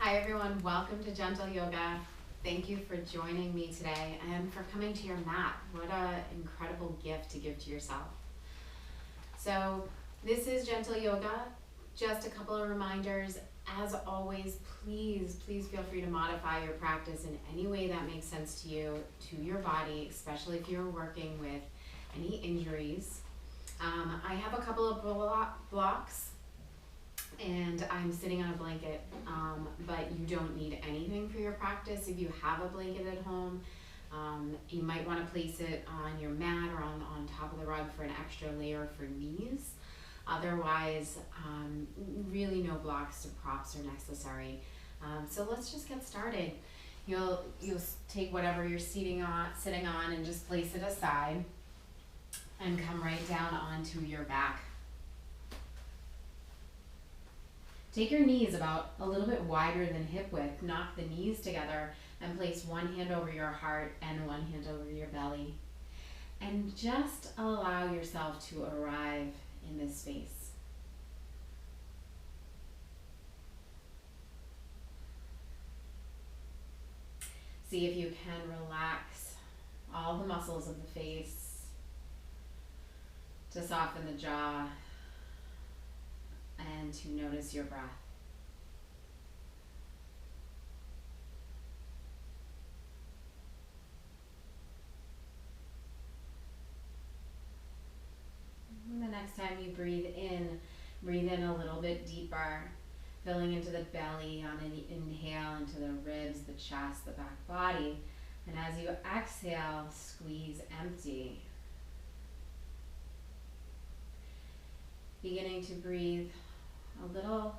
Hi everyone, welcome to Gentle Yoga. Thank you for joining me today and for coming to your mat. What an incredible gift to give to yourself. So this is Gentle Yoga. Just a couple of reminders. As always, please feel free to modify your practice in any way that makes sense to you, to your body, especially if you're working with any injuries. I have a couple of blocks and I'm sitting on a blanket, but you don't need anything for your practice. If you have a blanket at home, you might want to place it on your mat or on top of the rug for an extra layer for knees. Otherwise, really no blocks or props are necessary. So let's just get started. You'll take whatever you're sitting on and just place it aside and come right down onto your back. Take your knees about a little bit wider than hip width. Knock the knees together and place one hand over your heart and one hand over your belly. And just allow yourself to arrive in this space. See if you can relax all the muscles of the face to soften the jaw and to notice your breath. And the next time you breathe in a little bit deeper, filling into the belly on an inhale, into the ribs, the chest, the back body. And as you exhale, squeeze empty. Beginning to breathe a little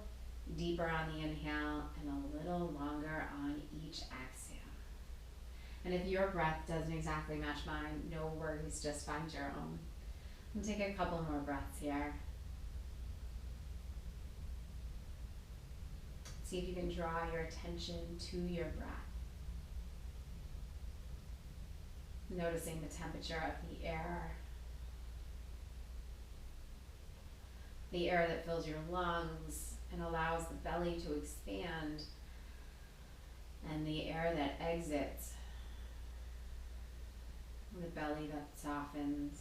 deeper on the inhale and a little longer on each exhale. And if your breath doesn't exactly match mine, no worries, just find your own. And take a couple more breaths here. See if you can draw your attention to your breath. Noticing the temperature of the air. The air that fills your lungs and allows the belly to expand, and the air that exits, the belly that softens.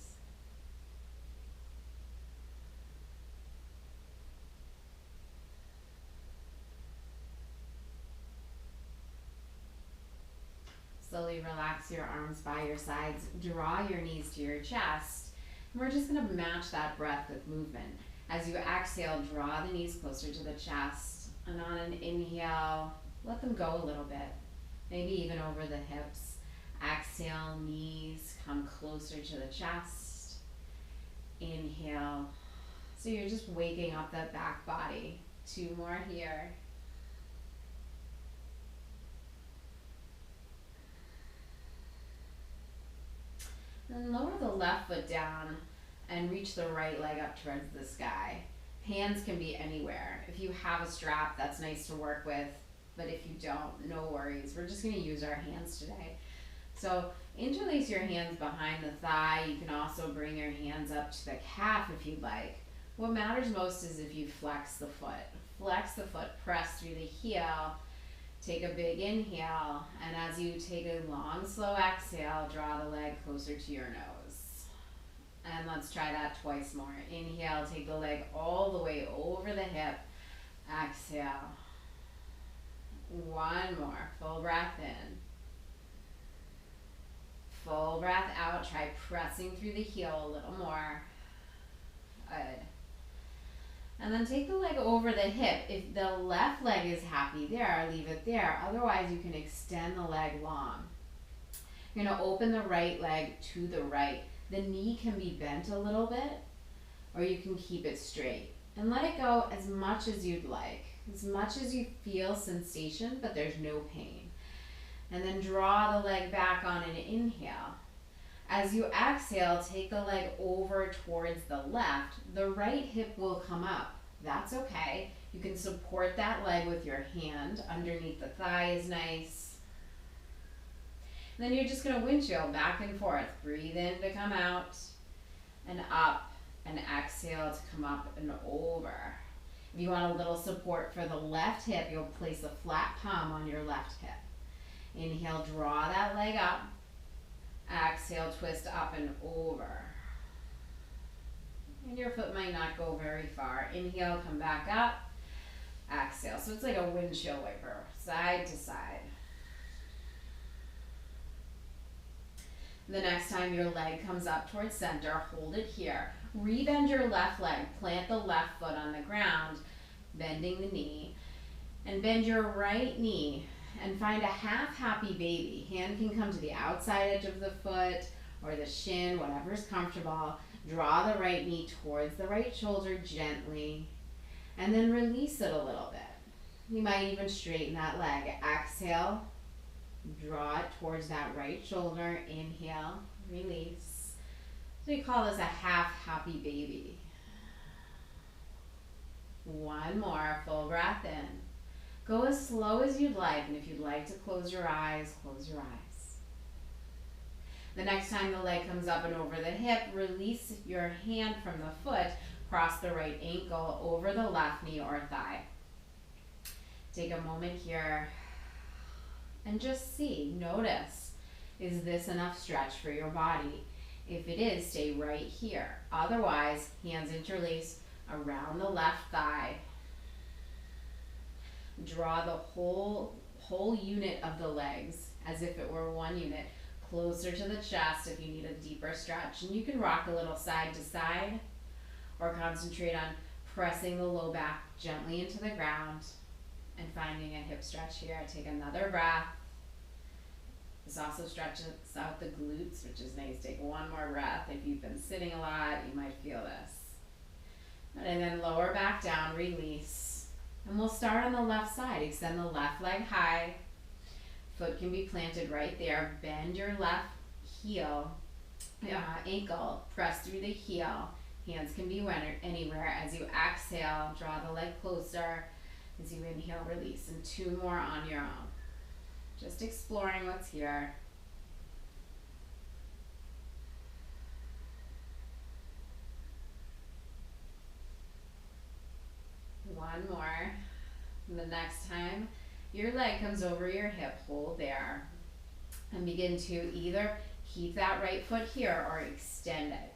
Slowly relax your arms by your sides, draw your knees to your chest, and we're just going to match that breath with movement. As you exhale, draw the knees closer to the chest, and on an inhale, let them go a little bit, maybe even over the hips. Exhale, knees come closer to the chest. Inhale. So you're just waking up that back body. 2 more here. Then lower the left foot down and reach the right leg up towards the sky. Hands can be anywhere. If you have a strap, that's nice to work with, but if you don't, no worries. We're just gonna use our hands today. So interlace your hands behind the thigh. You can also bring your hands up to the calf if you'd like. What matters most is if you flex the foot. Flex the foot, press through the heel. Take a big inhale, and as you take a long, slow exhale, draw the leg closer to your nose. And let's try that twice more. Inhale, take the leg all the way over the hip. Exhale. 1 more. Full breath in. Full breath out. Try pressing through the heel a little more. Good. And then take the leg over the hip. If the left leg is happy there, leave it there. Otherwise, you can extend the leg long. You're going to open the right leg to the right. The knee can be bent a little bit, or you can keep it straight. And let it go as much as you'd like, as much as you feel sensation, but there's no pain. And then draw the leg back on an inhale. As you exhale, take the leg over towards the left. The right hip will come up. That's okay. You can support that leg with your hand. Underneath the thigh is nice. And then you're just going to windshield back and forth. Breathe in to come out and up, and exhale to come up and over. If you want a little support for the left hip, you'll place a flat palm on your left hip. Inhale, draw that leg up. Exhale, twist up and over. And your foot might not go very far. Inhale, come back up. Exhale. So it's like a windshield wiper, side to side. The next time your leg comes up towards center, hold it here. Rebend your left leg. Plant the left foot on the ground, bending the knee. And bend your right knee and find a half happy baby. Hand can come to the outside edge of the foot or the shin, whatever's comfortable. Draw the right knee towards the right shoulder gently, and then release it a little bit. You might even straighten that leg. Exhale, draw it towards that right shoulder. Inhale, release. So we call this a half happy baby. One more, full breath in. Go as slow as you'd like, and if you'd like to close your eyes, close your eyes. The next time the leg comes up and over the hip, release your hand from the foot, cross the right ankle over the left knee or thigh. Take a moment here and just see, notice, is this enough stretch for your body? If it is, stay right here. Otherwise, hands interlace around the left thigh. Draw the whole unit of the legs as if it were one unit closer to the chest if you need a deeper stretch. And you can rock a little side to side or concentrate on pressing the low back gently into the ground and finding a hip stretch here. Take another breath. This also stretches out the glutes, which is nice. Take one more breath. If you've been sitting a lot, you might feel this. And then lower back down, release. And we'll start on the left side. Extend the left leg high. Foot can be planted right there. Bend your left heel, ankle. Press through the heel. Hands can be anywhere. As you exhale, draw the leg closer. As you inhale, release. And two more on your own. Just exploring what's here. One more. And the next time your leg comes over your hip, hold there. And begin to either keep that right foot here or extend it.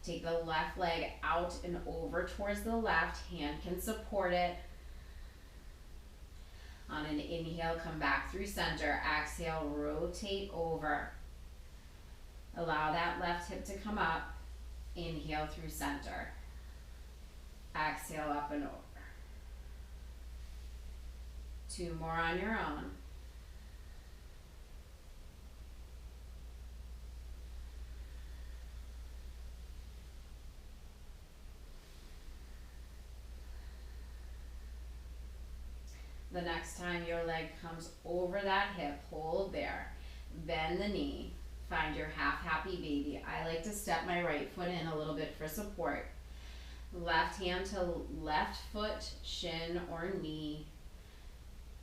Take the left leg out and over towards the left. Hand can support it. On an inhale, come back through center. Exhale, rotate over. Allow that left hip to come up. Inhale through center. Exhale, up and over. Two more on your own. The next time your leg comes over that hip, hold there. Bend the knee. Find your half happy baby. I like to step my right foot in a little bit for support. Left hand to left foot, shin or knee.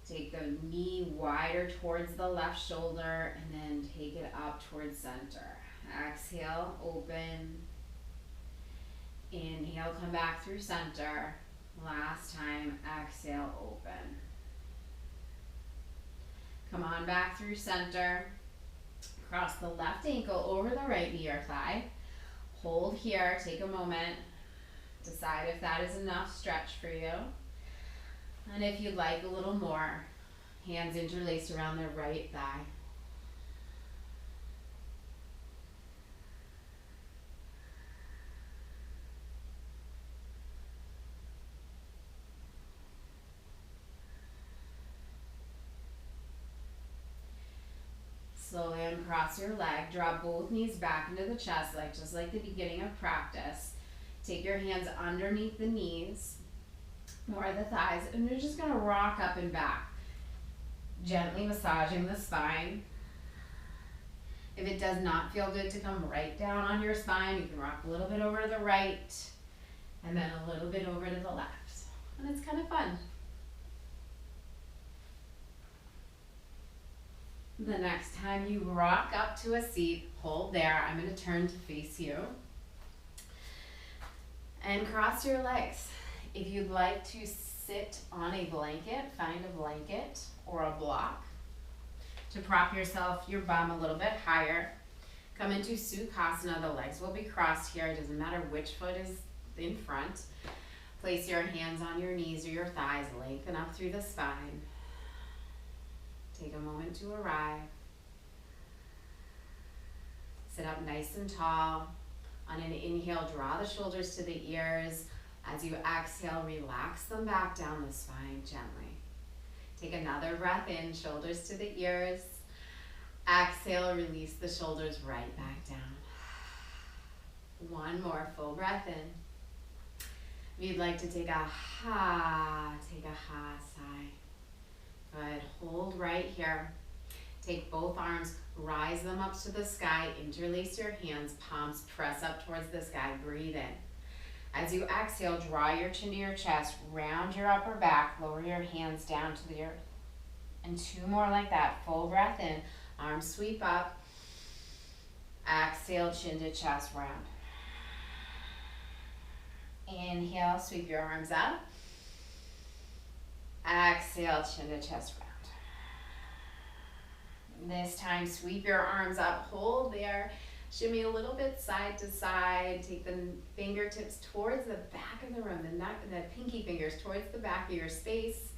Take the knee wider towards the left shoulder and then take it up towards center. Exhale, open. Inhale, come back through center. Last time, exhale, open. Come on back through center. Cross the left ankle over the right knee or thigh. Hold here, take a moment. Decide if that is enough stretch for you. And if you'd like a little more, hands interlaced around the right thigh. Slowly uncross your leg. Draw both knees back into the chest, just like the beginning of practice. Take your hands underneath the knees or the thighs, and you're just going to rock up and back, gently massaging the spine. If it does not feel good to come right down on your spine, you can rock a little bit over to the right and then a little bit over to the left. And it's kind of fun. The next time you rock up to a seat, hold there. I'm going to turn to face you. And cross your legs. If you'd like to sit on a blanket, find a blanket or a block to prop your bum a little bit higher. Come into Sukhasana. The legs will be crossed here. It doesn't matter which foot is in front. Place your hands on your knees or your thighs. Lengthen up through the spine. Take a moment to arrive. Sit up nice and tall. On an inhale, draw the shoulders to the ears. As you exhale, relax them back down the spine gently. Take another breath in, shoulders to the ears. Exhale, release the shoulders right back down. One more full breath in. If you'd like to take a ha sigh. Good, hold right here. Take both arms, rise them up to the sky, interlace your hands, palms press up towards the sky, breathe in. As you exhale, draw your chin to your chest, round your upper back, lower your hands down to the earth. And two more like that, full breath in, arms sweep up, exhale, chin to chest, round. Inhale, sweep your arms up, exhale, chin to chest, round. This time, sweep your arms up, hold there, shimmy a little bit side to side, take the fingertips towards the back of the room, the pinky fingers towards the back of your space,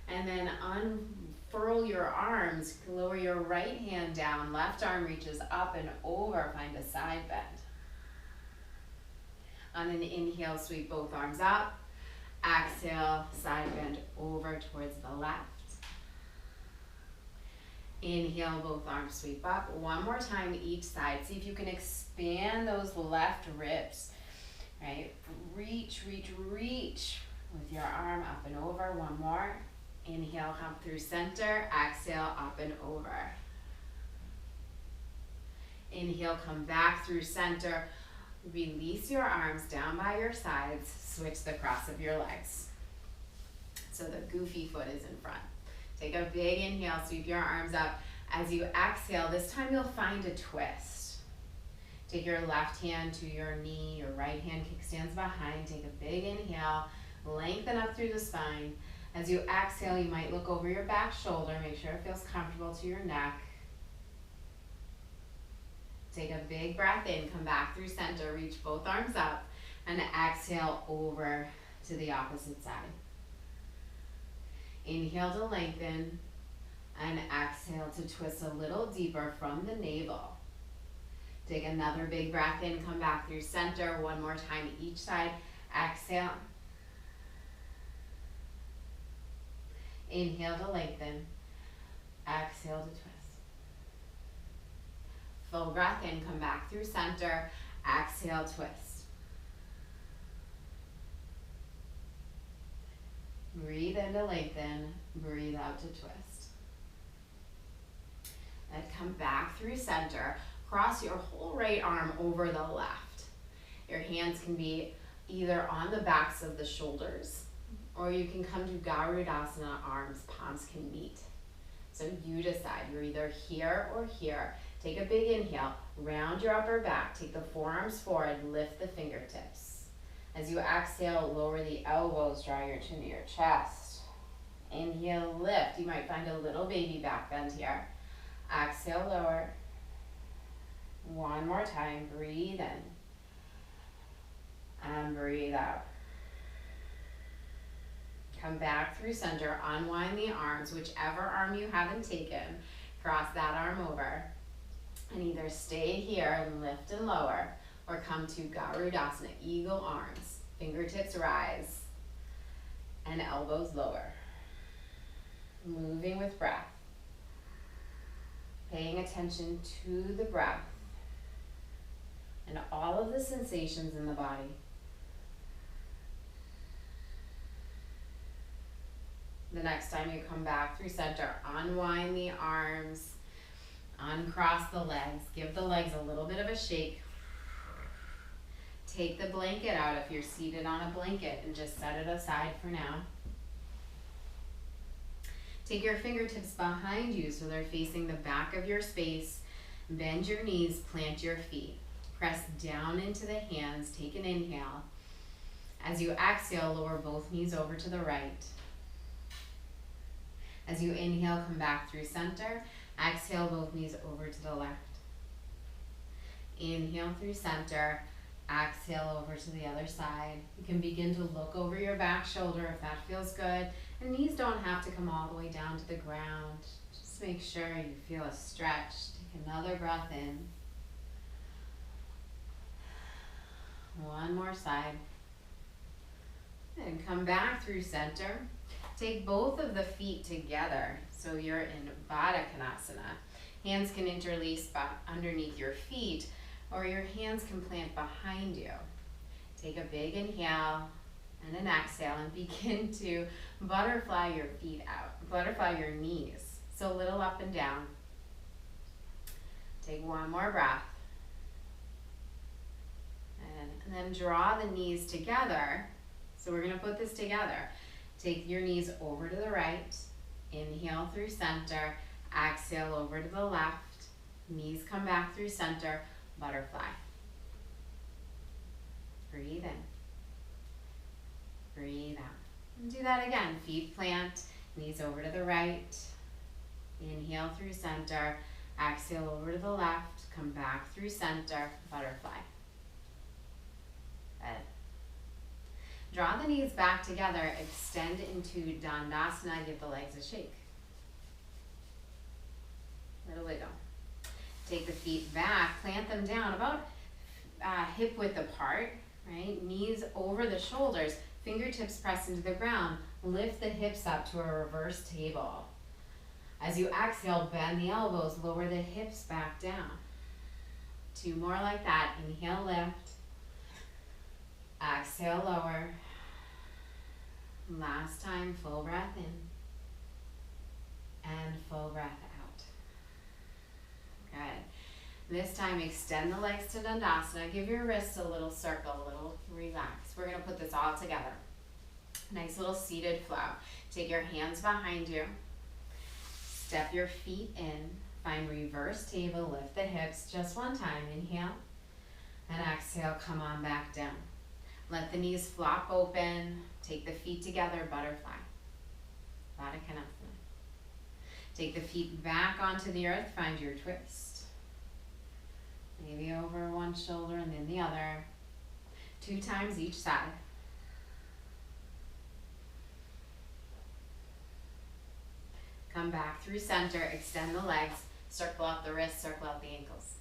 and then unfurl your arms, lower your right hand down, left arm reaches up and over, find a side bend. On an inhale, sweep both arms up, exhale, side bend over towards the left. Inhale, both arms sweep up. One more time each side. See if you can expand those left ribs, right? Reach with your arm up and over. One more. Inhale, come through center. Exhale, up and over. Inhale, come back through center. Release your arms down by your sides. Switch the cross of your legs. So the goofy foot is in front. Take a big inhale, sweep your arms up. As you exhale, this time you'll find a twist. Take your left hand to your knee, your right hand kickstands behind. Take a big inhale, lengthen up through the spine. As you exhale, you might look over your back shoulder. Make sure it feels comfortable to your neck. Take a big breath in, come back through center, reach both arms up, and exhale over to the opposite side. Inhale to lengthen, and exhale to twist a little deeper from the navel. Take another big breath in, come back through center, one more time each side. Exhale. Inhale to lengthen, exhale to twist. Full breath in, come back through center, exhale, twist. Breathe in to lengthen, breathe out to twist. And come back through center, cross your whole right arm over the left. Your hands can be either on the backs of the shoulders, or you can come to Giardino, arms, palms can meet. So you decide, you're either here or here. Take a big inhale, round your upper back, take the forearms forward, lift the fingertips. As you exhale, lower the elbows, draw your chin to your chest. Inhale, lift. You might find a little baby back bend here. Exhale, lower. One more time, breathe in. And breathe out. Come back through center, unwind the arms, whichever arm you haven't taken, cross that arm over. And either stay here and lift and lower, or come to Garudasana, eagle arms. Fingertips rise and elbows lower. Moving with breath. Paying attention to the breath and all of the sensations in the body. The next time you come back through center, unwind the arms, uncross the legs, give the legs a little bit of a shake. Take the blanket out if you're seated on a blanket and just set it aside for now. Take your fingertips behind you so they're facing the back of your space. Bend your knees, plant your feet. Press down into the hands, take an inhale. As you exhale, lower both knees over to the right. As you inhale, come back through center. Exhale, both knees over to the left. Inhale through center. Exhale over to the other side. You can begin to look over your back shoulder if that feels good. And knees don't have to come all the way down to the ground. Just make sure you feel a stretch. Take another breath in. One more side. And come back through center. Take both of the feet together. So you're in Baddha Konasana. Hands can interlace underneath your feet, or your hands can plant behind you. Take a big inhale and an exhale and begin to butterfly your feet out. Butterfly your knees. So little up and down. Take one more breath. And then draw the knees together. So we're going to put this together. Take your knees over to the right. Inhale through center. Exhale over to the left. Knees come back through center. Butterfly. Breathe in. Breathe out. And do that again. Feet plant. Knees over to the right. Inhale through center. Exhale over to the left. Come back through center. Butterfly. Good. Draw the knees back together. Extend into Dandasana. Give the legs a shake. Little wiggle. Take the feet back. Plant them down about hip width apart. Right? Knees over the shoulders. Fingertips press into the ground. Lift the hips up to a reverse table. As you exhale, bend the elbows. Lower the hips back down. Two more like that. Inhale, lift. Exhale, lower. Last time, full breath in. And full breath out. Good. This time, extend the legs to Dandasana. Give your wrists a little circle, a little relax. We're going to put this all together. Nice little seated flow. Take your hands behind you. Step your feet in. Find reverse table. Lift the hips just one time. Inhale. And exhale. Come on back down. Let the knees flop open. Take the feet together. Butterfly. Baddha Konasana. Take the feet back onto the earth. Find your twist. Maybe over one shoulder and then the other. 2 times each side. Come back through center. Extend the legs. Circle out the wrists. Circle out the ankles.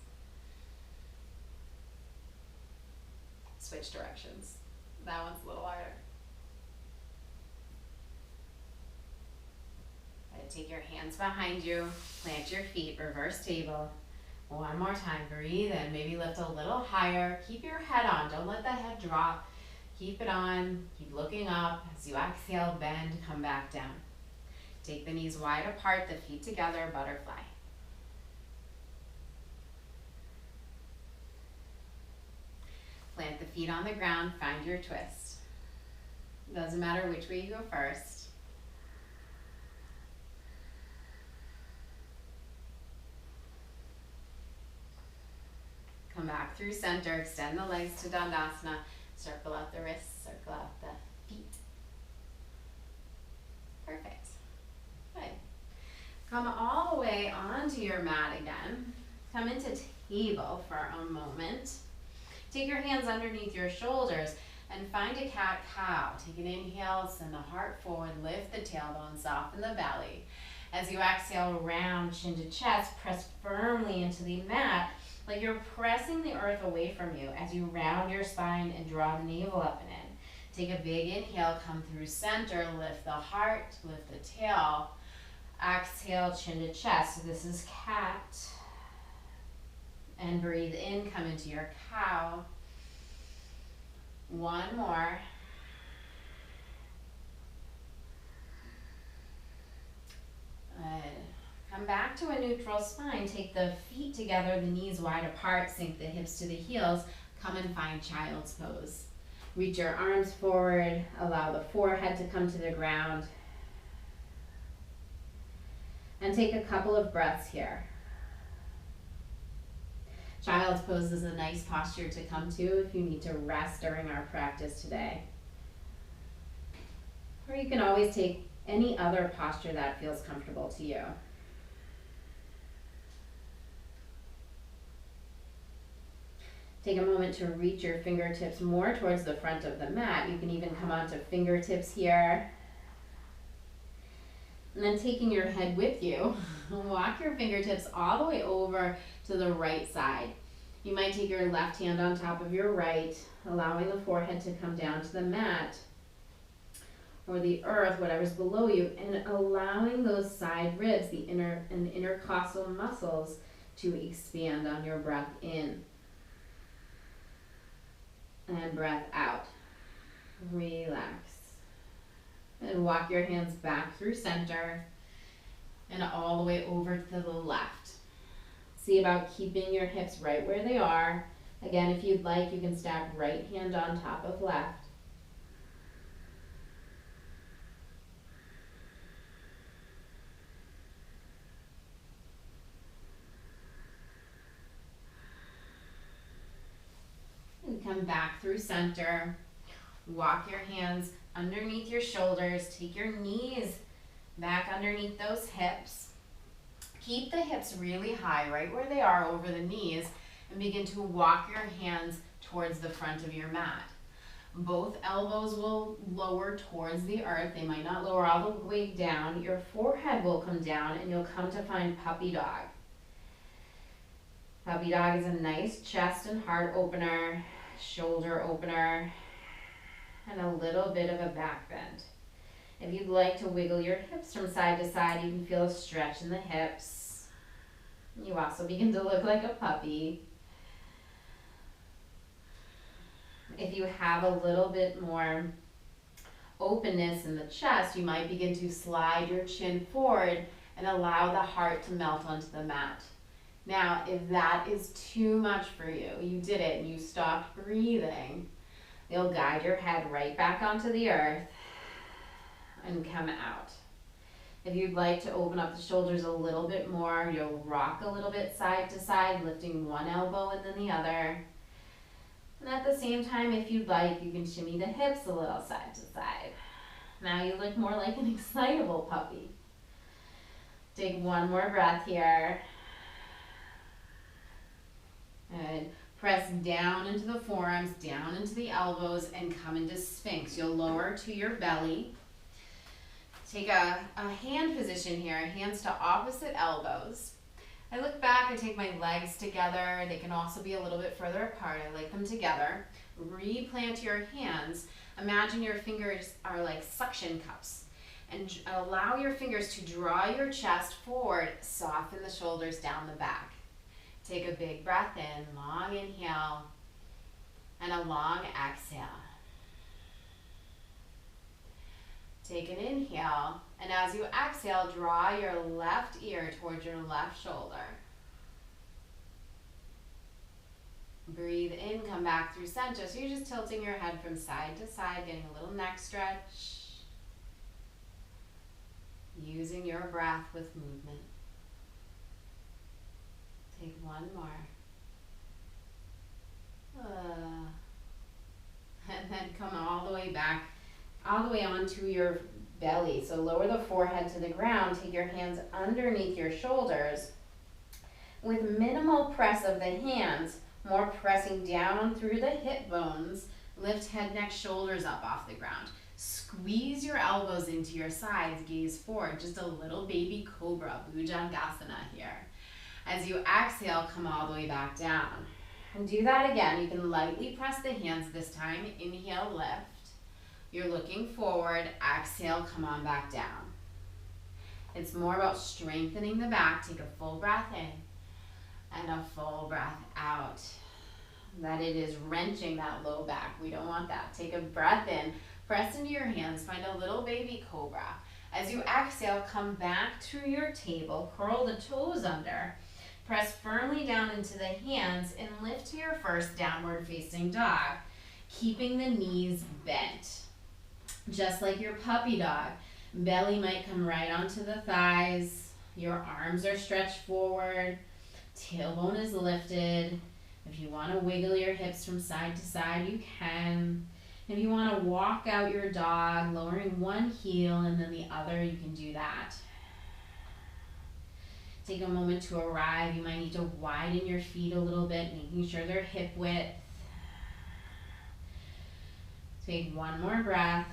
Switch directions. That one's a little harder. Take your hands behind you. Plant your feet. Reverse table. One more time. Breathe in. Maybe lift a little higher. Keep your head on. Don't let the head drop. Keep it on. Keep looking up. As you exhale, bend. Come back down. Take the knees wide apart. The feet together. Butterfly. Plant the feet on the ground. Find your twist. Doesn't matter which way you go first. Come back through center. Extend the legs to Dandasana. Circle out the wrists. Circle out the feet. Perfect. Good. Come all the way onto your mat again. Come into table for a moment. Take your hands underneath your shoulders and find a cat-cow. Take an inhale, send the heart forward, lift the tailbone, soften the belly. As you exhale, round chin to chest, press firmly into the mat, like you're pressing the earth away from you as you round your spine and draw the navel up and in. Take a big inhale, come through center, lift the heart, lift the tail. Exhale, chin to chest. So this is cat. And breathe in, come into your cow. One more. Come back to a neutral spine. Take the feet together, the knees wide apart, sink the hips to the heels. Come and find child's pose. Reach your arms forward. Allow the forehead to come to the ground. And take a couple of breaths here. Child's pose is a nice posture to come to if you need to rest during our practice today. Or you can always take any other posture that feels comfortable to you. Take a moment to reach your fingertips more towards the front of the mat. You can even come onto fingertips here. And then taking your head with you, walk your fingertips all the way over to the right side. You might take your left hand on top of your right, allowing the forehead to come down to the mat or the earth, whatever's below you, and allowing those side ribs, the inner and the intercostal muscles, to expand on your breath in. And breath out. Relax. And walk your hands back through center and all the way over to the left. See about keeping your hips right where they are. Again, if you'd like, you can stack right hand on top of left. And come back through center. Walk your hands underneath your shoulders. Take your knees back underneath those hips. Keep the hips really high, right where they are over the knees, and begin to walk your hands towards the front of your mat. Both elbows will lower towards the earth. They might not lower all the way down. Your forehead will come down and you'll come to find puppy dog. Puppy dog is a nice chest and heart opener, shoulder opener, and a little bit of a back bend. If you'd like to wiggle your hips from side to side, you can feel a stretch in the hips. You also begin to look like a puppy. If you have a little bit more openness in the chest, you might begin to slide your chin forward and allow the heart to melt onto the mat. Now, if that is too much for you, you did it and you stopped breathing, you'll guide your head right back onto the earth and come out. If you'd like to open up the shoulders a little bit more, you'll rock a little bit side to side, lifting one elbow and then the other. And at the same time, if you'd like, you can shimmy the hips a little side to side. Now you look more like an excitable puppy. Take one more breath here. And press down into the forearms, down into the elbows, and come into Sphinx. You'll lower to your belly. Take a hand position here, hands to opposite elbows. I look back, I take my legs together. They can also be a little bit further apart. I like them together. Replant your hands. Imagine your fingers are like suction cups. And allow your fingers to draw your chest forward, soften the shoulders down the back. Take a big breath in, long inhale, and a long exhale. Take an inhale, and as you exhale, draw your left ear towards your left shoulder. Breathe in, come back through center. So you're just tilting your head from side to side, getting a little neck stretch. Using your breath with movement. Take one more. And then come all the way back, all the way onto your belly. So lower the forehead to the ground. Take your hands underneath your shoulders. With minimal press of the hands, more pressing down through the hip bones, lift head, neck, shoulders up off the ground. Squeeze your elbows into your sides, gaze forward, just a little baby cobra, Bhujangasana here. As you exhale, come all the way back down. And do that again. You can lightly press the hands this time. Inhale, lift. You're looking forward. Exhale, come on back down. It's more about strengthening the back. Take a full breath in and a full breath out. That it is wrenching that low back. We don't want that. Take a breath in. Press into your hands. Find a little baby cobra. As you exhale, come back to your table. Curl the toes under. Press firmly down into the hands and lift to your first downward facing dog, keeping the knees bent. Just like your puppy dog, belly might come right onto the thighs. Your arms are stretched forward. Tailbone is lifted. If you want to wiggle your hips from side to side, you can. If you want to walk out your dog, lowering one heel and then the other, you can do that. Take a moment to arrive. You might need to widen your feet a little bit, making sure they're hip width. Take one more breath.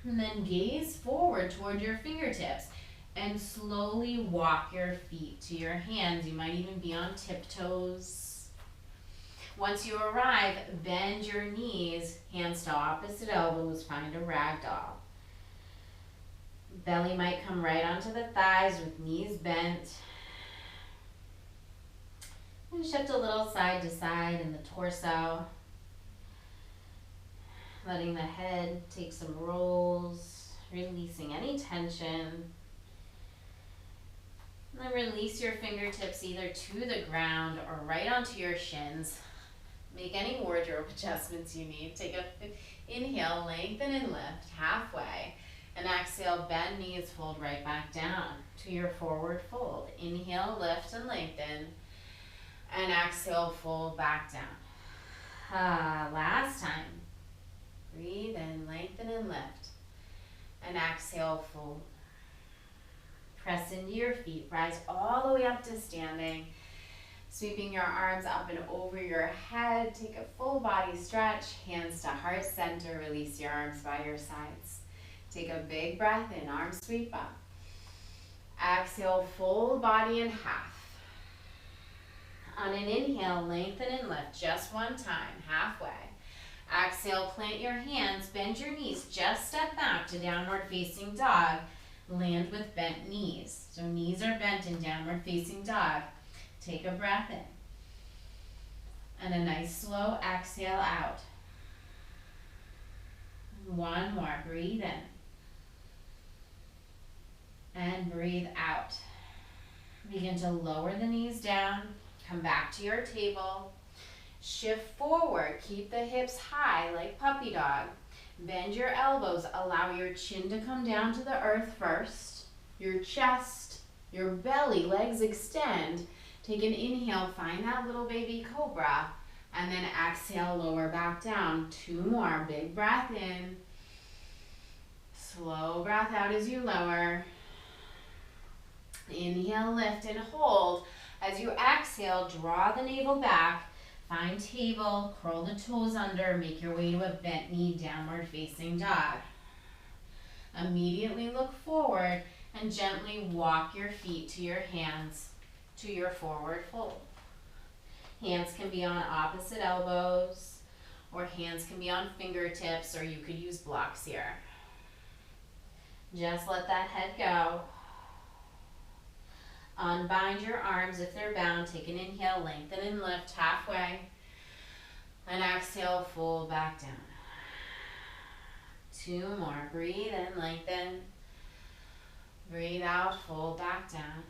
And then gaze forward toward your fingertips and slowly walk your feet to your hands. You might even be on tiptoes. Once you arrive, bend your knees, hands to opposite elbows, find a ragdoll. Belly might come right onto the thighs with knees bent. And shift a little side to side in the torso. Letting the head take some rolls, releasing any tension. And then release your fingertips either to the ground or right onto your shins. Make any wardrobe adjustments you need. Take a inhale, lengthen and lift halfway. And exhale, bend knees, fold right back down to your forward fold. Inhale, lift and lengthen. And exhale, fold back down. Last time. Breathe in, lengthen and lift. And exhale, fold. Press into your feet. Rise all the way up to standing. Sweeping your arms up and over your head. Take a full body stretch. Hands to heart center. Release your arms by your sides. Take a big breath in. Arms sweep up. Exhale, fold body in half. On an inhale, lengthen and lift. Just one time. Halfway. Exhale, plant your hands. Bend your knees. Just step back to downward facing dog. Land with bent knees. So knees are bent in downward facing dog. Take a breath in. And a nice slow exhale out. One more. Breathe in. And breathe out. Begin to lower the knees down. Come back to your table. Shift forward. Keep the hips high like puppy dog. Bend your elbows. Allow your chin to come down to the earth first. Your chest, your belly, legs extend. Take an inhale. Find that little baby cobra. And then exhale, lower back down. Two more. Big breath in. Slow breath out as you lower. Inhale, lift and hold. As you exhale, draw the navel back. Find table, curl the toes under, make your way to a bent knee, downward facing dog. Immediately look forward and gently walk your feet to your hands, to your forward fold. Hands can be on opposite elbows, or hands can be on fingertips, or you could use blocks here. Just let that head go. Unbind your arms if they're bound. Take an inhale, lengthen and lift halfway. And exhale, fold back down. Two more. Breathe in, lengthen. Breathe out, fold back down.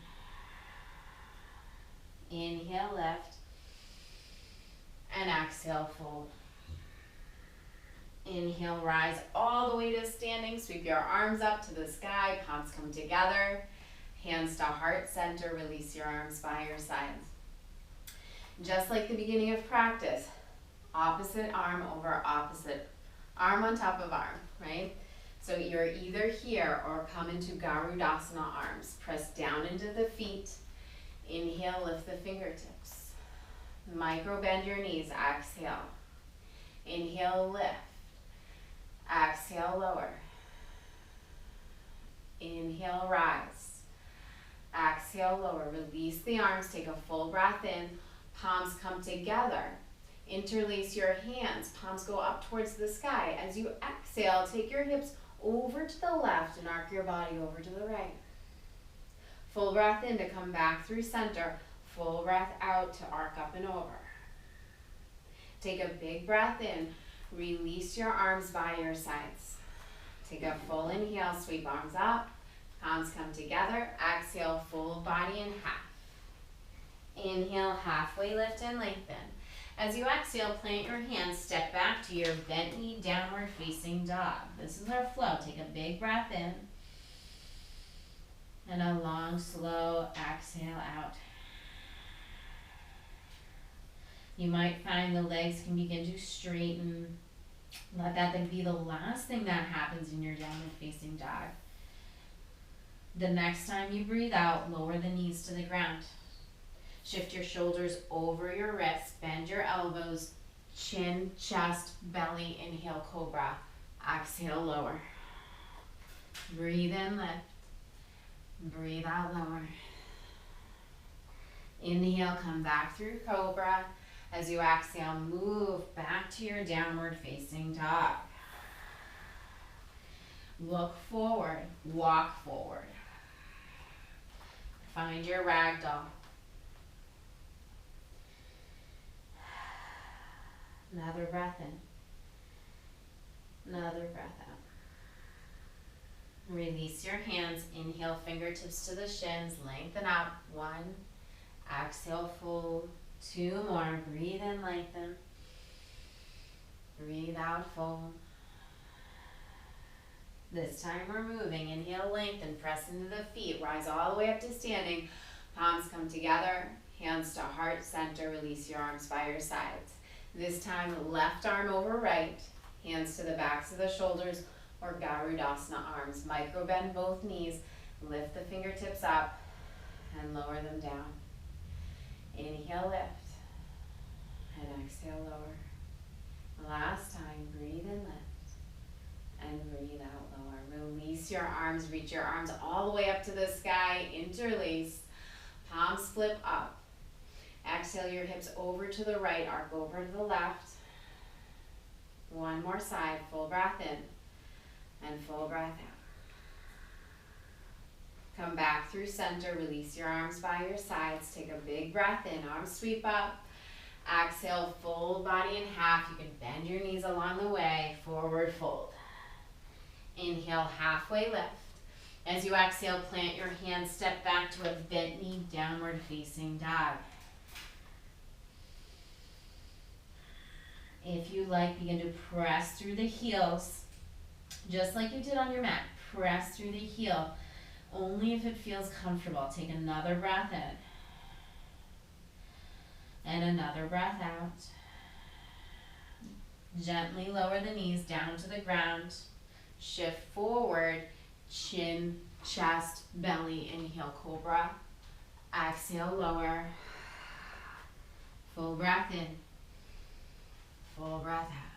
Inhale, lift. And exhale, fold. Inhale, rise all the way to standing. Sweep your arms up to the sky. Palms come together. Hands to heart center, release your arms by your sides. Just like the beginning of practice, opposite arm over opposite, arm on top of arm, right? So you're either here or come into Garudasana arms. Press down into the feet. Inhale, lift the fingertips. Micro bend your knees, exhale. Inhale, lift. Exhale, lower. Inhale, rise. Exhale, lower. Release the arms. Take a full breath in. Palms come together. Interlace your hands. Palms go up towards the sky. As you exhale, take your hips over to the left and arc your body over to the right. Full breath in to come back through center. Full breath out to arc up and over. Take a big breath in. Release your arms by your sides. Take a full inhale. Sweep arms up. Palms come together. Exhale, fold body in half. Inhale, halfway lift and lengthen. As you exhale, plant your hands, step back to your bent knee, downward facing dog. This is our flow. Take a big breath in. And a long, slow exhale out. You might find the legs can begin to straighten. Let that then be the last thing that happens in your downward facing dog. The next time you breathe out, lower the knees to the ground. Shift your shoulders over your wrists, bend your elbows, chin, chest, belly, inhale, cobra. Exhale, lower. Breathe in, lift. Breathe out, lower. Inhale, come back through cobra. As you exhale, move back to your downward facing dog. Look forward, walk forward. Find your ragdoll. Another breath in. Another breath out. Release your hands. Inhale, fingertips to the shins. Lengthen out. 1. Exhale, fold. 2 more. Breathe in, lengthen. Breathe out, fold. This time we're moving. Inhale, lengthen. Press into the feet. Rise all the way up to standing. Palms come together. Hands to heart center. Release your arms by your sides. This time, left arm over right. Hands to the backs of the shoulders or Garudasana arms. Micro bend both knees. Lift the fingertips up and lower them down. Inhale, lift. And exhale, lower. Last time, breathe in, lift. And breathe out, lower. Release your arms. Reach your arms all the way up to the sky. Interlace. Palms flip up. Exhale your hips over to the right, arc over to the left. 1 more side, full breath in and full breath out. Come back through center, release your arms by your sides. Take a big breath in, arms sweep up. Exhale, fold body in half. You can bend your knees along the way, forward fold. Inhale, halfway lift. As you exhale, plant your hands, step back to a bent knee, downward facing dog. If you like, begin to press through the heels, just like you did on your mat. Press through the heel, only if it feels comfortable. Take another breath in, and another breath out. Gently lower the knees down to the ground. Shift forward, chin, chest, belly. Inhale, cobra. Exhale, lower. Full breath in. Full breath out.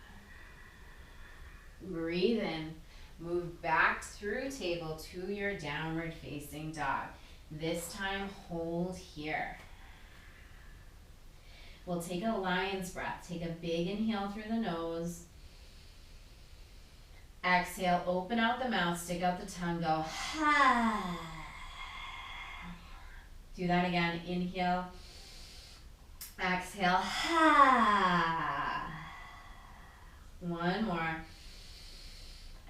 Breathe in. Move back through table to your downward facing dog. This time, hold here. We'll take a lion's breath. Take a big inhale through the nose. Exhale, open out the mouth, stick out the tongue, go ha. Do that again. Inhale. Exhale, ha. 1 more.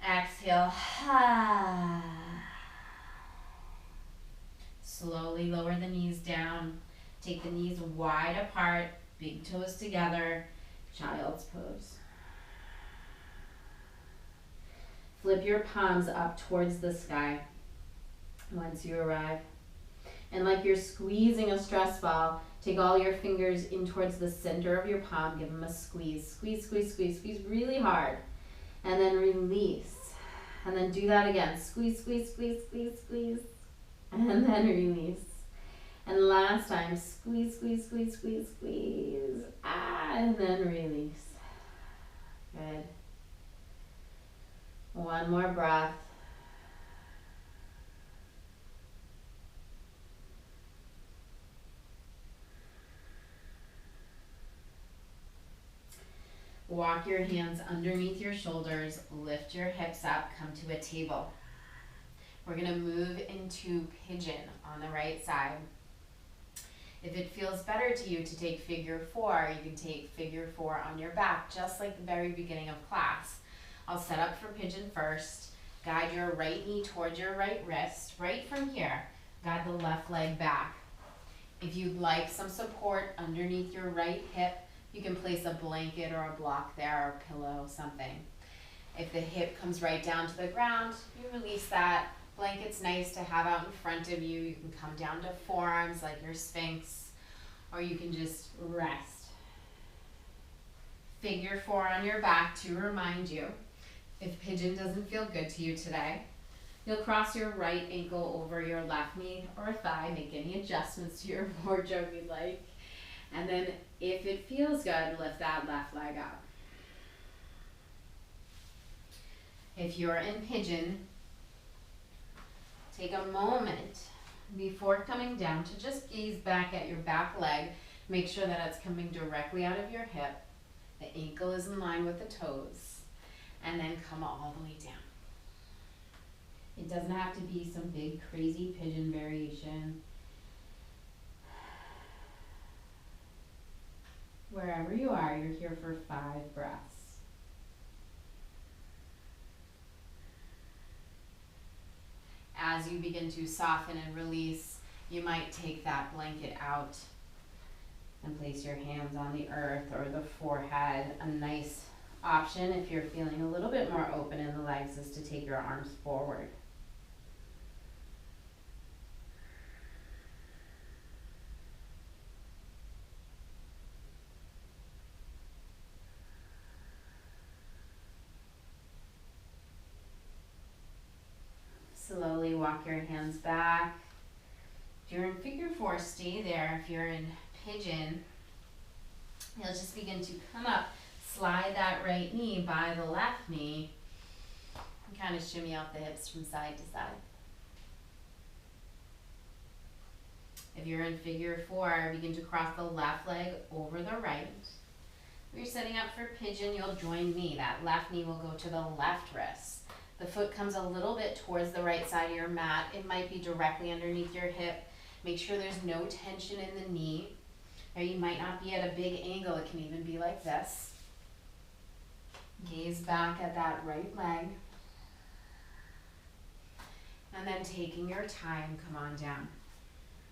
Exhale, ha. Slowly lower the knees down. Take the knees wide apart, big toes together, child's pose. Flip your palms up towards the sky once you arrive. And like you're squeezing a stress ball, take all your fingers in towards the center of your palm. Give them a squeeze. Squeeze, squeeze, squeeze, squeeze really hard. And then release. And then do that again. Squeeze, squeeze, squeeze, squeeze, squeeze. And then release. And last time, squeeze, squeeze, squeeze, squeeze, squeeze. And then release. Good. 1 more breath. Walk your hands underneath your shoulders, lift your hips up, come to a table. We're gonna move into pigeon on the right side. If it feels better to you to take figure 4, you can take figure 4 on your back, just like the very beginning of class. I'll set up for pigeon first. Guide your right knee towards your right wrist. Right from here, guide the left leg back. If you'd like some support underneath your right hip, you can place a blanket or a block there or a pillow, something. If the hip comes right down to the ground, you release that. Blanket's nice to have out in front of you. You can come down to forearms like your Sphinx, or you can just rest. figure 4 on your back to remind you. If pigeon doesn't feel good to you today, you'll cross your right ankle over your left knee or thigh, make any adjustments to your wardrobe you'd like. And then if it feels good, lift that left leg up. If you're in pigeon, take a moment before coming down to just gaze back at your back leg. Make sure that it's coming directly out of your hip. The ankle is in line with the toes. And then come all the way down. It doesn't have to be some big crazy pigeon variation. Wherever you are, you're here for 5 breaths. As you begin to soften and release, you might take that blanket out and place your hands on the earth or the forehead. A nice option if you're feeling a little bit more open in the legs is to take your arms forward. Slowly walk your hands back. If you're in figure 4, stay there. If you're in pigeon, you'll just begin to come up, slide that right knee by the left knee, and kind of shimmy out the hips from side to side. If you're in figure 4, begin to cross the left leg over the right. If you're setting up for pigeon, you'll join me. That left knee will go to the left wrist. The foot comes a little bit towards the right side of your mat. It might be directly underneath your hip. Make sure there's no tension in the knee. Or you might not be at a big angle. It can even be like this. Gaze back at that right leg. And then taking your time, come on down.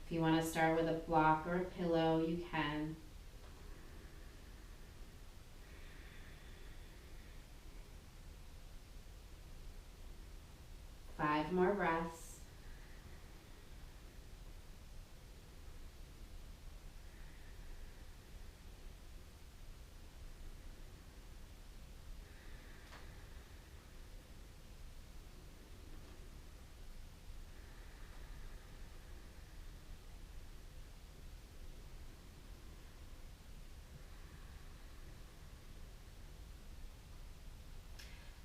If you want to start with a block or a pillow, you can. Five more breaths.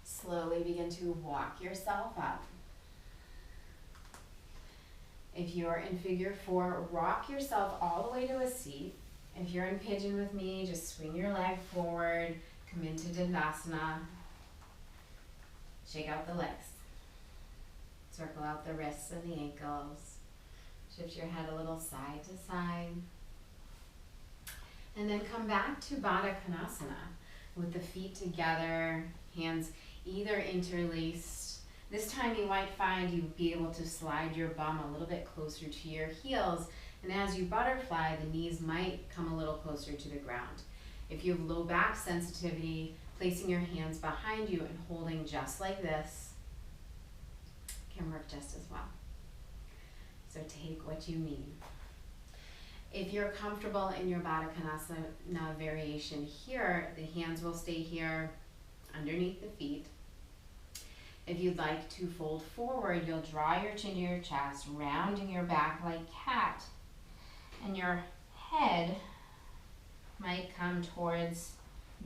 Slowly begin to walk yourself up. If you're in figure 4, rock yourself all the way to a seat. If you're in pigeon with me, just swing your leg forward, come into Dandasana. Shake out the legs. Circle out the wrists and the ankles. Shift your head a little side to side. And then come back to Baddha Konasana with the feet together, hands either interlaced. This time you might find you'll be able to slide your bum a little bit closer to your heels, and as you butterfly, the knees might come a little closer to the ground. If you have low back sensitivity, placing your hands behind you and holding just like this can work just as well. So take what you need. If you're comfortable in your Baddha Konasana variation here, the hands will stay here underneath the feet. If you'd like to fold forward, you'll draw your chin to your chest, rounding your back like cat. And your head might come towards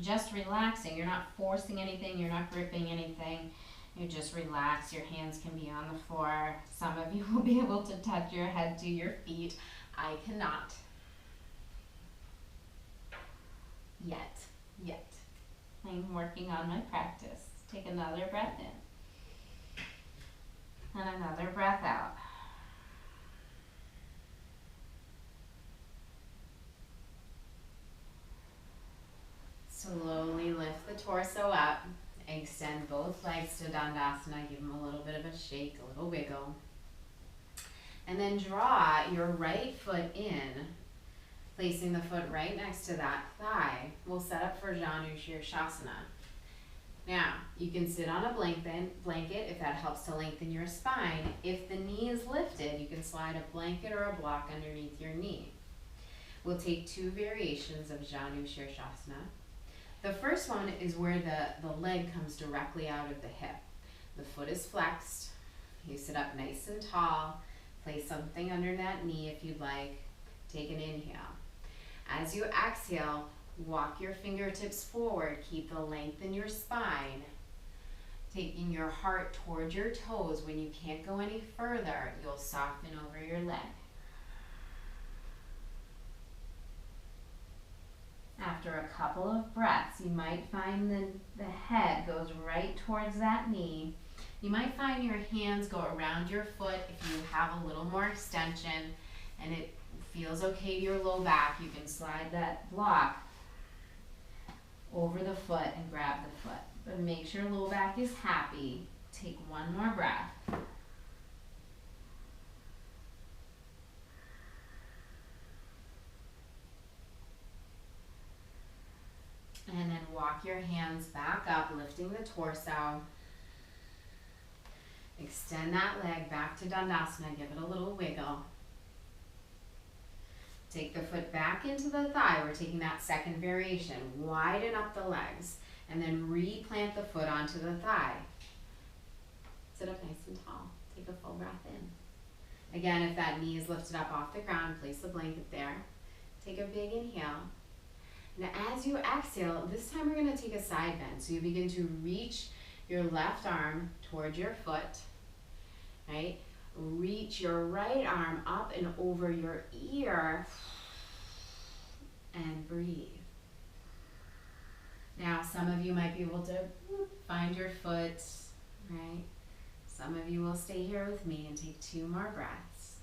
just relaxing. You're not forcing anything, you're not gripping anything. You just relax. Your hands can be on the floor. Some of you will be able to touch your head to your feet. I cannot. Yet. I'm working on my practice. Take another breath in. And another breath out. Slowly lift the torso up. Extend both legs to Dandasana. Give them a little bit of a shake, a little wiggle. And then draw your right foot in, placing the foot right next to that thigh. We'll set up for Janu Shirshasana. Now, you can sit on a blanket if that helps to lengthen your spine. If the knee is lifted, you can slide a blanket or a block underneath your knee. We'll take 2 variations of Janu Shirshasana. The first one is where the leg comes directly out of the hip. The foot is flexed. You sit up nice and tall. Place something under that knee if you'd like. Take an inhale. As you exhale, walk your fingertips forward. Keep the length in your spine. Taking your heart toward your toes. When you can't go any further, you'll soften over your leg. After a couple of breaths, you might find the head goes right towards that knee. You might find your hands go around your foot if you have a little more extension and it feels okay to your low back. You can slide that block over the foot and grab the foot. But make sure low back is happy. Take one more breath. And then walk your hands back up, lifting the torso. Extend that leg back to Dandasana. Give it a little wiggle. Take the foot back into the thigh. We're taking that second variation. Widen up the legs. And then replant the foot onto the thigh. Sit up nice and tall. Take a full breath in. Again, if that knee is lifted up off the ground, place the blanket there. Take a big inhale. Now as you exhale, this time we're going to take a side bend. So you begin to reach your left arm towards your foot, right? Reach your right arm up and over your ear and breathe. Now some of you might be able to find your foot, right? Some of you will stay here with me and take 2 more breaths.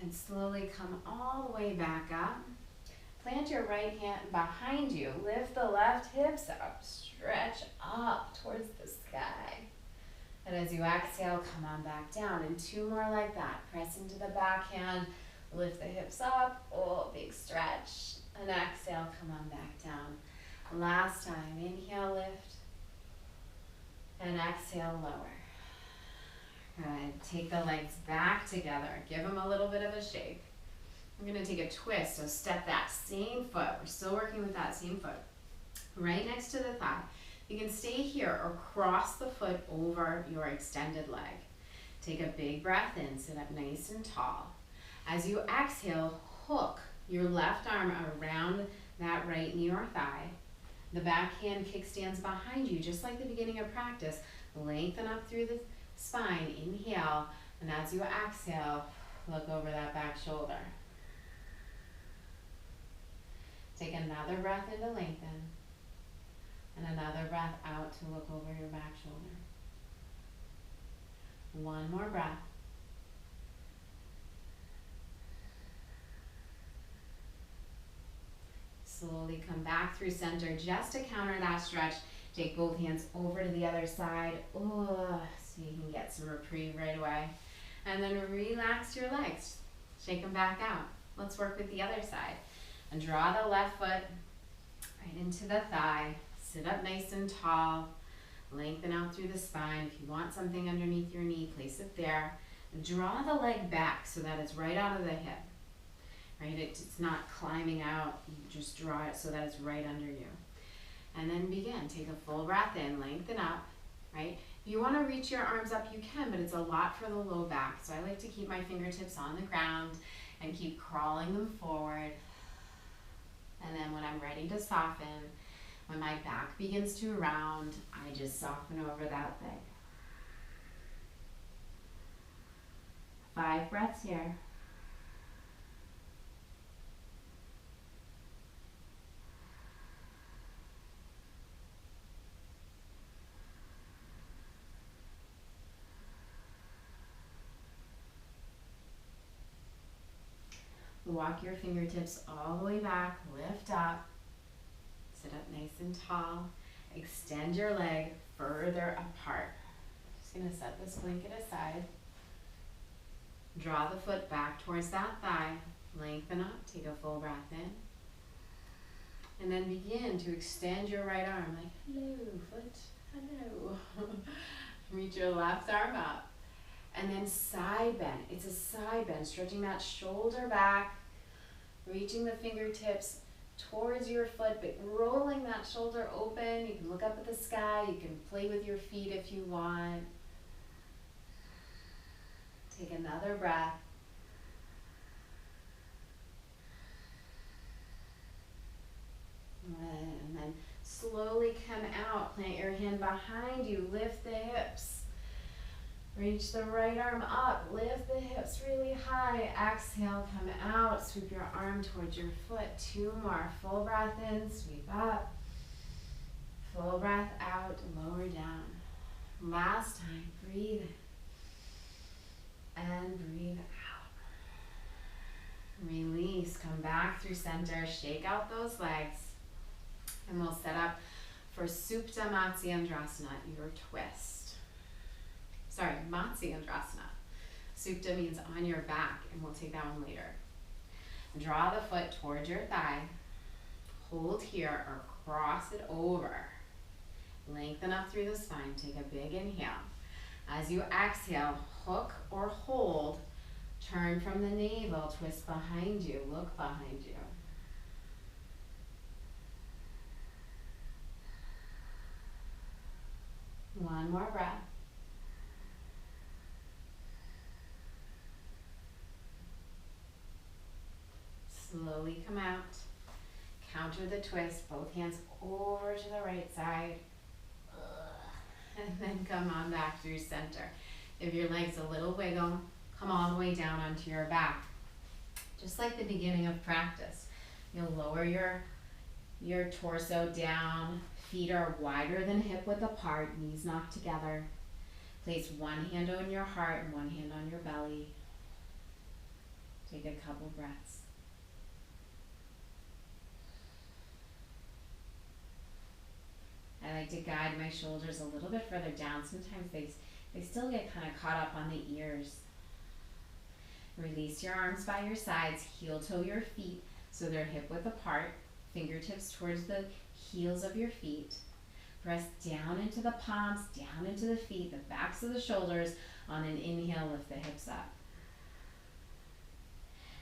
And slowly come all the way back up. Plant your right hand behind you. Lift the left hips up. Stretch up towards the sky. And as you exhale, come on back down. And 2 more like that. Press into the backhand. Lift the hips up. Oh, big stretch. And exhale, come on back down. Last time. Inhale, lift. And exhale, lower. Good. Take the legs back together. Give them a little bit of a shake. We're going to take a twist. So step that same foot. We're still working with that same foot. Right next to the thigh. You can stay here or cross the foot over your extended leg. Take a big breath in. Sit up nice and tall. As you exhale, hook your left arm around that right knee or thigh. The back hand kickstands behind you, just like the beginning of practice. Lengthen up through the spine. Inhale. And as you exhale, look over that back shoulder. Take another breath in to lengthen. And another breath out to look over your back shoulder. One more breath. Slowly come back through center just to counter that stretch. Take both hands over to the other side. Oh, so you can get some reprieve right away. And then relax your legs. Shake them back out. Let's work with the other side. And draw the left foot right into the thigh. Sit up nice and tall. Lengthen out through the spine. If you want something underneath your knee, place it there. And draw the leg back so that it's right out of the hip. Right? It's not climbing out. You just draw it so that it's right under you. And then begin. Take a full breath in. Lengthen up. Right? If you want to reach your arms up, you can, but it's a lot for the low back. So I like to keep my fingertips on the ground and keep crawling them forward. And then when I'm ready to soften, when my back begins to round, I just soften over that leg. 5 breaths here. Walk your fingertips all the way back, lift up, sit up nice and tall, extend your leg further apart. Just going to set this blanket aside. Draw the foot back towards that thigh, lengthen up, take a full breath in. And then begin to extend your right arm like, hello, foot, hello. reach your left arm up. And then side bend. It's a side bend, stretching that shoulder back, reaching the fingertips towards your foot, but rolling that shoulder open. You can look up at the sky. You can play with your feet if you want. Take another breath. And then slowly come out. Plant your hand behind you. Lift the hips. Reach the right arm up. Lift the hips really high. Exhale, come out. Sweep your arm towards your foot. 2 more. Full breath in. Sweep up. Full breath out. Lower down. Last time. Breathe in. And breathe out. Release. Come back through center. Shake out those legs. And we'll set up for Supta Matsyendrasana, your twist. Sorry, Matsyendrasana. Supta means on your back, and we'll take that one later. Draw the foot towards your thigh. Hold here or cross it over. Lengthen up through the spine. Take a big inhale. As you exhale, hook or hold. Turn from the navel, twist behind you. Look behind you. One more breath. Slowly come out. Counter the twist. Both hands over to the right side. And then come on back through center. If your leg's a little wiggle, come all the way down onto your back. Just like the beginning of practice. You'll lower your torso down. Feet are wider than hip width apart, knees knocked together. Place one hand on your heart and one hand on your belly. Take a couple breaths. I like to guide my shoulders a little bit further down. Sometimes they still get kind of caught up on the ears. Release your arms by your sides, heel toe your feet so they're hip width apart. Fingertips towards the heels of your feet. Press down into the palms, down into the feet, the backs of the shoulders. On an inhale, lift the hips up.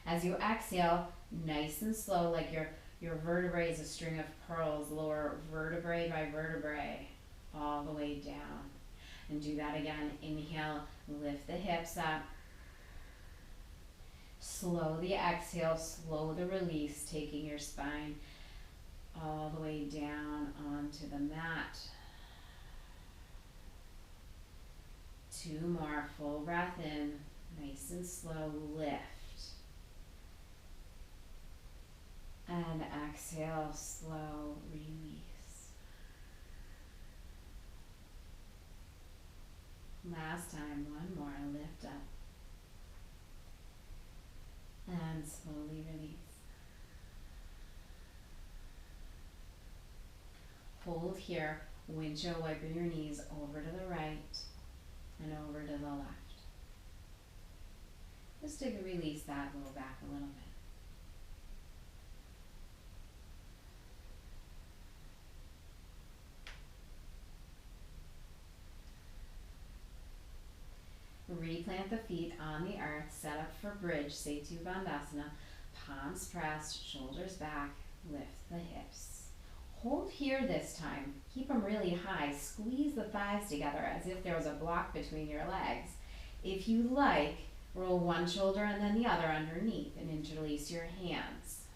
As you exhale, nice and slow, like your vertebrae is a string of pearls, lower vertebrae by vertebrae, all the way down. And do that again. Inhale, lift the hips up. Slowly exhale, slow the release, taking your spine all the way down onto the mat. 2 more. Full breath in. Nice and slow. Lift. And exhale. Slow release. Last time. 1 more. Lift up. And slowly release. Hold here, windshield wiper your knees over to the right and over to the left. Just to release that, low back a little bit. Replant the feet on the earth, set up for bridge, Setu Bandhasana, palms pressed, shoulders back, lift the hips. Hold here this time. Keep them really high. Squeeze the thighs together as if there was a block between your legs. If you like, roll one shoulder and then the other underneath and interlace your hands.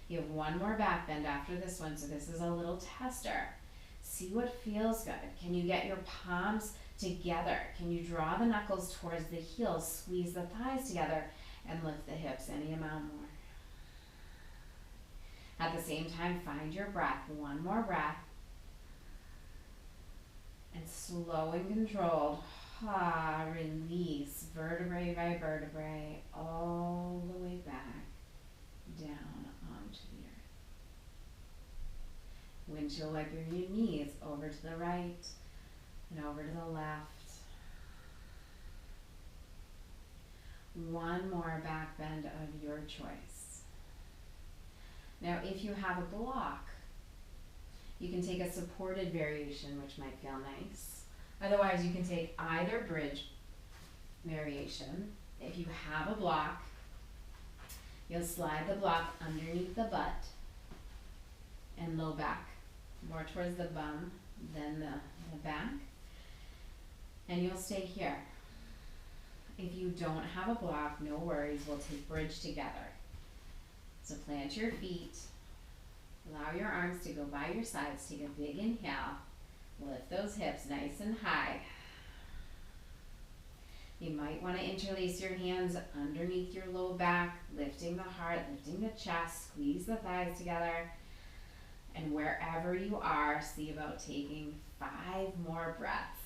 You have 1 more back bend after this one, so this is a little tester. See what feels good. Can you get your palms together? Can you draw the knuckles towards the heels? Squeeze the thighs together and lift the hips any amount more. At the same time, find your breath. 1 more breath. And slow and controlled. Release vertebrae by vertebrae all the way back down onto the earth. Windshield wiper your knees over to the right and over to the left. 1 more back bend of your choice. Now, if you have a block, you can take a supported variation, which might feel nice. Otherwise, you can take either bridge variation. If you have a block, you'll slide the block underneath the butt and low back, more towards the bum than the back, and you'll stay here. If you don't have a block, no worries, we'll take bridge together. So plant your feet, allow your arms to go by your sides, take a big inhale, lift those hips nice and high. You might want to interlace your hands underneath your low back, lifting the heart, lifting the chest, squeeze the thighs together. And wherever you are, see about taking 5 more breaths.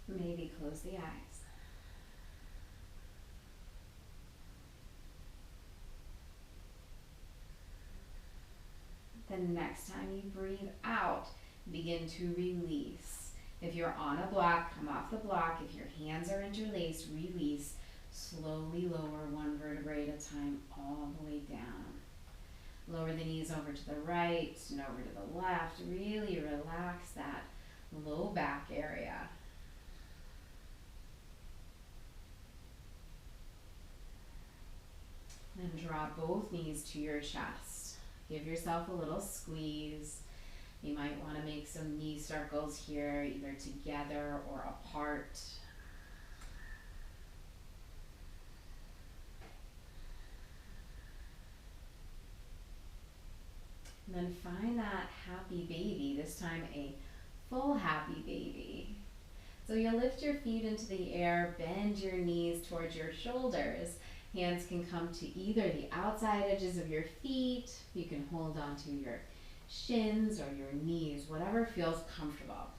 Maybe close the eyes. The next time you breathe out, begin to release. If you're on a block, come off the block. If your hands are interlaced, release. Slowly lower 1 vertebrae at a time all the way down. Lower the knees over to the right and over to the left. Really relax that low back area. Then draw both knees to your chest. Give yourself a little squeeze. You might want to make some knee circles here, either together or apart. And then find that happy baby, this time a full happy baby. So you'll lift your feet into the air, bend your knees towards your shoulders. Hands can come to either the outside edges of your feet. You can hold on to your shins or your knees, whatever feels comfortable.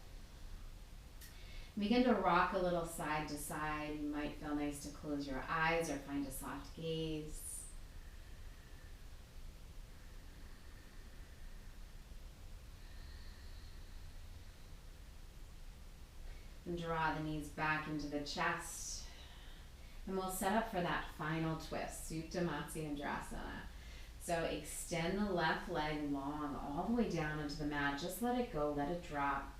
Begin to rock a little side to side. You might feel nice to close your eyes or find a soft gaze. And draw the knees back into the chest. And we'll set up for that final twist, Supta Matsyendrasana. So extend the left leg long all the way down into the mat. Just let it go, let it drop.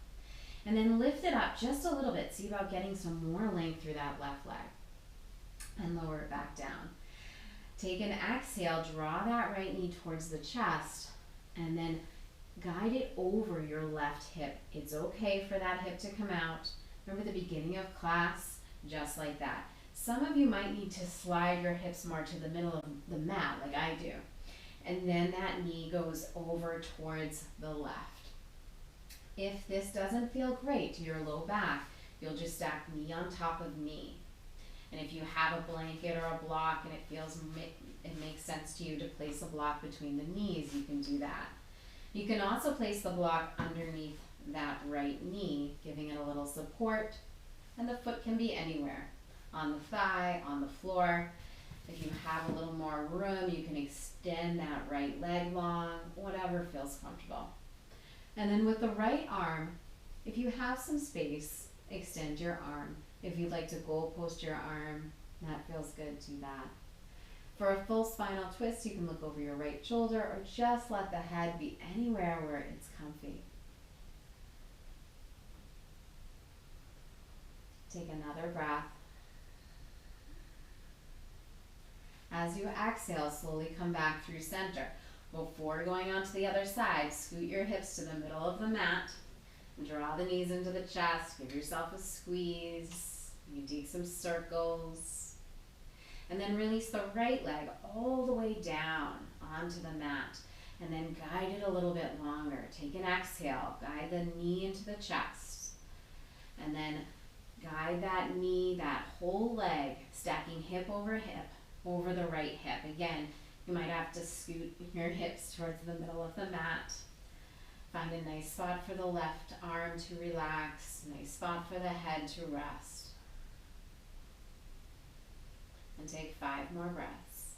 And then lift it up just a little bit. See about getting some more length through that left leg. And lower it back down. Take an exhale, draw that right knee towards the chest, and then guide it over your left hip. It's okay for that hip to come out. Remember the beginning of class? Just like that. Some of you might need to slide your hips more to the middle of the mat, like I do. And then that knee goes over towards the left. If this doesn't feel great to your low back, you'll just stack knee on top of knee. And if you have a blanket or a block and it makes sense to you to place a block between the knees, you can do that. You can also place the block underneath that right knee, giving it a little support, and the foot can be anywhere. On the thigh, on the floor. If you have a little more room, you can extend that right leg long, whatever feels comfortable. And then with the right arm, if you have some space, extend your arm. If you'd like to goal post your arm, that feels good, do that. For a full spinal twist, you can look over your right shoulder or just let the head be anywhere where it's comfy. Take another breath. As you exhale, slowly come back through center. Before going on to the other side, scoot your hips to the middle of the mat. Draw the knees into the chest. Give yourself a squeeze. You can take some circles. And then release the right leg all the way down onto the mat. And then guide it a little bit longer. Take an exhale. Guide the knee into the chest. And then guide that knee, that whole leg, stacking hip over the right hip. Again, you might have to scoot your hips towards the middle of the mat. Find a nice spot for the left arm to relax, nice spot for the head to rest. And take 5 more breaths.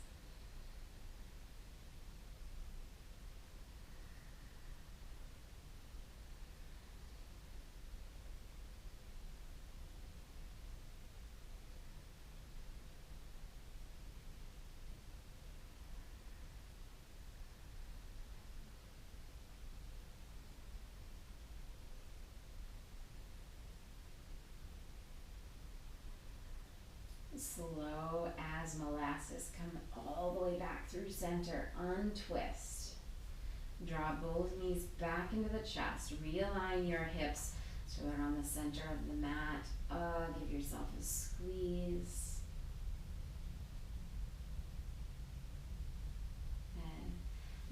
slow as molasses. Come all the way back through center. Untwist. Draw both knees back into the chest. Realign your hips so they're on the center of the mat. Give yourself a squeeze.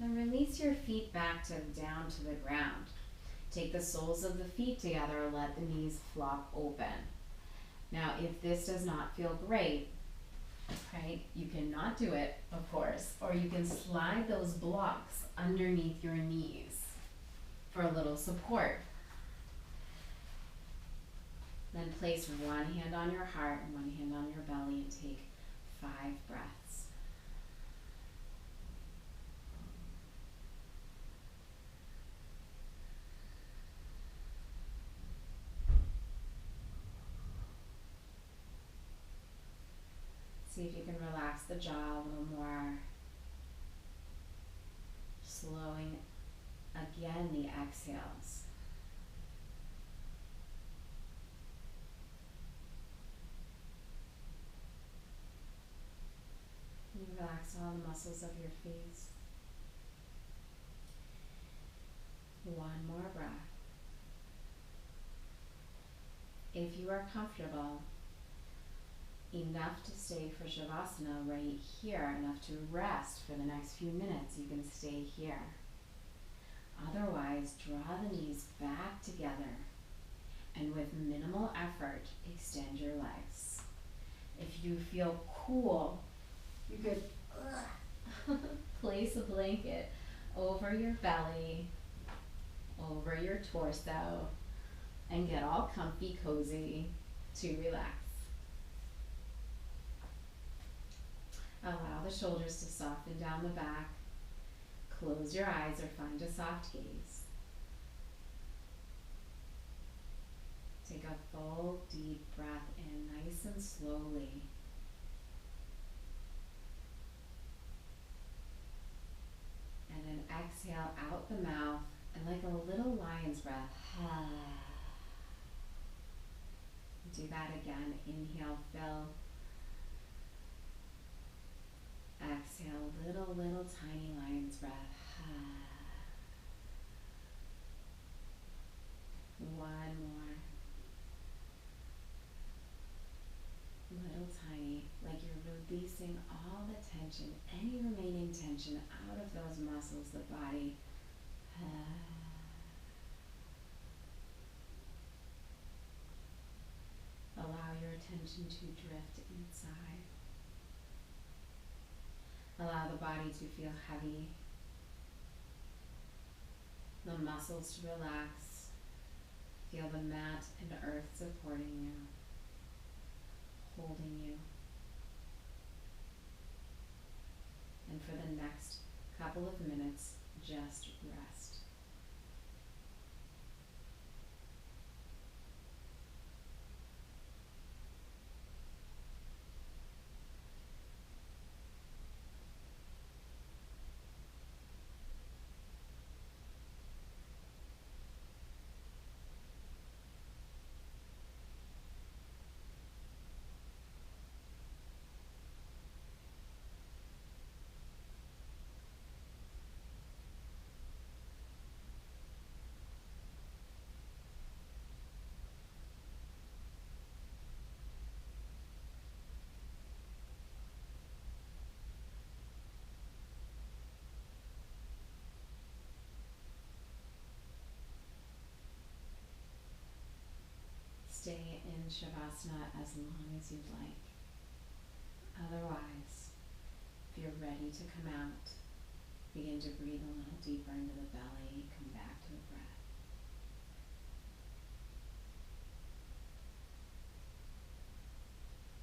And then release your feet back down to the ground. Take the soles of the feet together. Let the knees flop open. Now, if this does not feel great, right, you cannot do it, of course, or you can slide those blocks underneath your knees for a little support. Then place one hand on your heart and one hand on your belly and take 5 breaths. See if you can relax the jaw a little more. Slowing again the exhales. And relax all the muscles of your face. One more breath. If you are comfortable enough to stay for Shavasana right here, enough to rest for the next few minutes, you can stay here. Otherwise, draw the knees back together and with minimal effort, extend your legs. If you feel cool, you could place a blanket over your belly, over your torso, and get all comfy, cozy to relax. Allow the shoulders to soften down the back. Close your eyes or find a soft gaze. Take a full, deep breath in, nice and slowly. And then exhale out the mouth, and like a little lion's breath. Do that again. Inhale, fill. Exhale, little tiny lion's breath. One more. Little tiny, like you're releasing all the tension, any remaining tension out of those muscles, the body. Allow your attention to drift inside. Allow the body to feel heavy, the muscles to relax. Feel the mat and earth supporting you, holding you. And for the next couple of minutes, just rest. Stay in Shavasana as long as you'd like. Otherwise, if you're ready to come out, begin to breathe a little deeper into the belly, come back to the breath.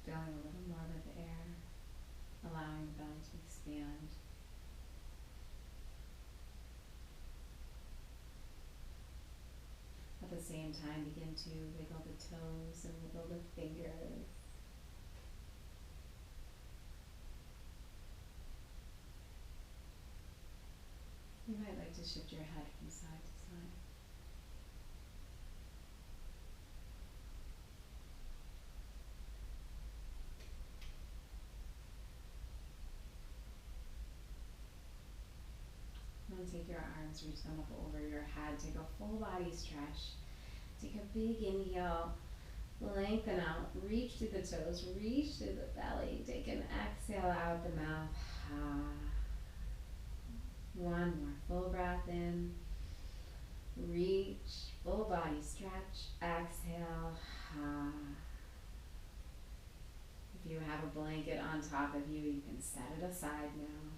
Filling a little more with air, allowing the belly to expand. At the same time, begin to wiggle the toes and wiggle the fingers. You might like to shift your head from side to side. arms, reach them up over your head. Take a full body stretch. Take a big inhale. Lengthen out. Reach through the toes. Reach through the belly. Take an exhale out the mouth. One more full breath in. Reach. Full body stretch. Exhale. If you have a blanket on top of you, you can set it aside now.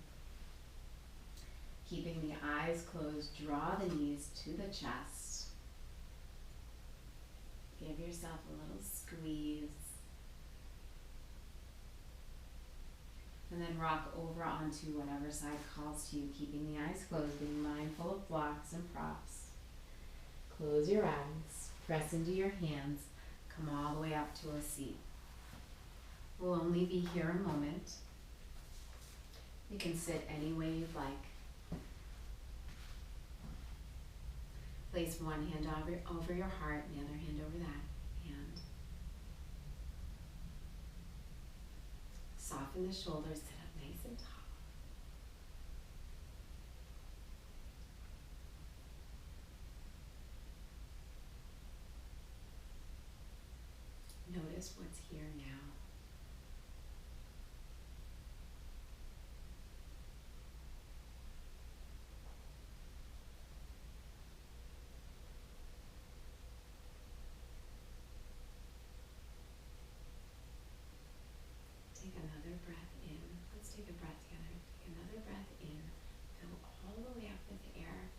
Keeping the eyes closed, draw the knees to the chest. Give yourself a little squeeze. And then rock over onto whatever side calls to you, keeping the eyes closed, being mindful of blocks and props. Close your eyes, press into your hands, come all the way up to a seat. We'll only be here a moment. You can sit any way you'd like. Place one hand over your heart and the other hand over that hand. Soften the shoulders, sit up nice and tall. Notice what's here now. Take another breath in. Let's take a breath together. Take another breath in. Fill all the way up with air.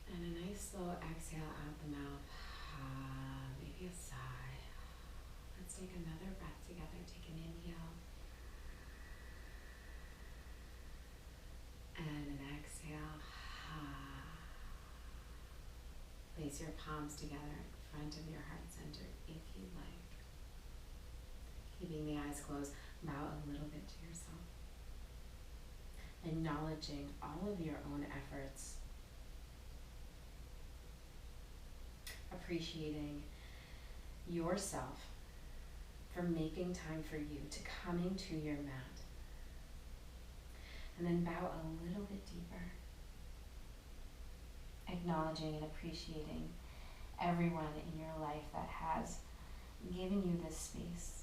And a nice slow exhale out the mouth. Maybe a sigh. Let's take another breath together. Take an inhale. And an exhale. Place your palms together in front of your heart center if you like. Keeping the eyes closed, bow a little bit to yourself. Acknowledging all of your own efforts. Appreciating yourself for making time for you, to coming to your mat. And then bow a little bit deeper. Acknowledging and appreciating everyone in your life that has given you this space,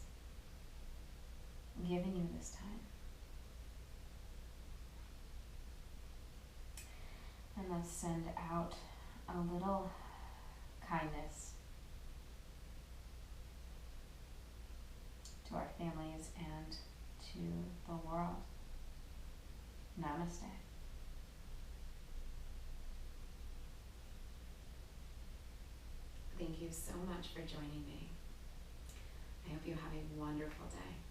given you this time. And let's send out a little kindness to our families and to the world. Namaste. Thank you so much for joining me. I hope you have a wonderful day.